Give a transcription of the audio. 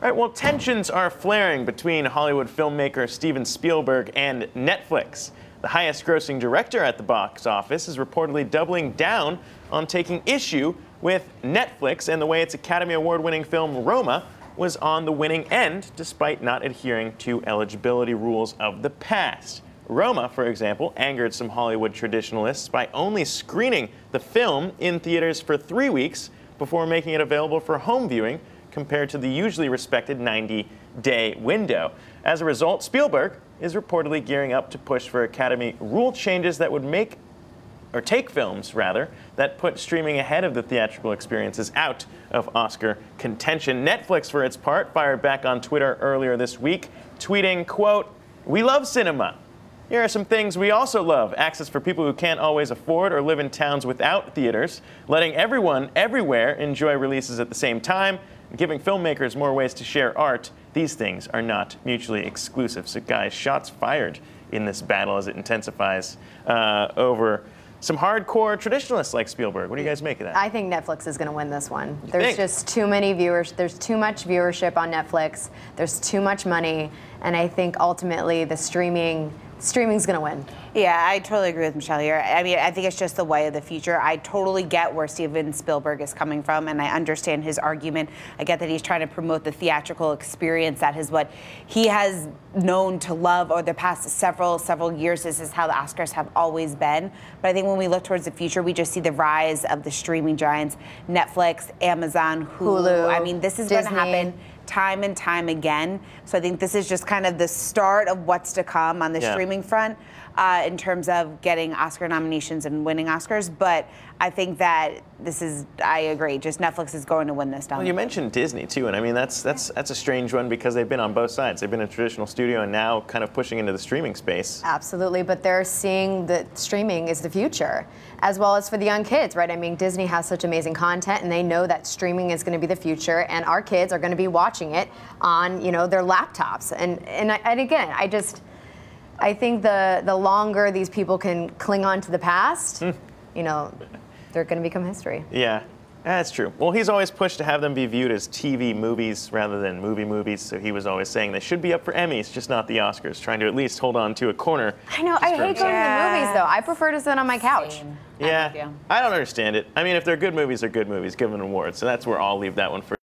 All right, well, tensions are flaring between Hollywood filmmaker Steven Spielberg and Netflix. The highest-grossing director at the box office is reportedly doubling down on taking issue with Netflix and the way its Academy Award-winning film Roma was on the winning end, despite not adhering to eligibility rules of the past. Roma, for example, angered some Hollywood traditionalists by only screening the film in theaters for 3 weeks before making it available for home viewing, compared to the usually respected 90-day window. As a result, Spielberg is reportedly gearing up to push for Academy rule changes that would take films, rather, that put streaming ahead of the theatrical experiences out of Oscar contention. Netflix, for its part, fired back on Twitter earlier this week, tweeting, quote, "We love cinema. Here are some things we also love: access for people who can't always afford or live in towns without theaters, letting everyone everywhere enjoy releases at the same time, giving filmmakers more ways to share art. These things are not mutually exclusive." So guys, shots fired in this battle as it intensifies over some hardcore traditionalists like Spielberg. What do you guys make of that? I think Netflix is going to win this one. There's just too many viewers. There's too much viewership on Netflix. There's too much money. And I think ultimately the streaming's going to win. Yeah, I totally agree with Michelle here. I mean, I think it's just the way of the future. I totally get where Steven Spielberg is coming from, and I understand his argument. I get that he's trying to promote the theatrical experience. That is what he has known to love over the past several years. This is how the Oscars have always been. But I think when we look towards the future, we just see the rise of the streaming giants: Netflix, Amazon, Hulu. I mean, this is going to happen time and time again. So I think this is just kind of the start of what's to come on the streaming front in terms of getting Oscar nominations and winning Oscars. But I think that I agree, just Netflix is going to win this down. Well, you mentioned Disney too, and I mean that's a strange one because they've been on both sides. They've been a traditional studio and now kind of pushing into the streaming space. Absolutely, but they're seeing that streaming is the future, as well as for the young kids, right? I mean, Disney has such amazing content, and they know that streaming is going to be the future, and our kids are going to be watching it on, their laptops. And again, I think the longer these people can cling on to the past, they're going to become history. Yeah, that's true. Well, he's always pushed to have them be viewed as TV movies rather than movies, so he was always saying they should be up for Emmys, just not the Oscars, trying to at least hold on to a corner. I know, I hate going to the movies, though. I prefer to sit on my couch. Same. Yeah, I don't understand it. I mean, if they're good movies, give them awards, so that's where I'll leave that one for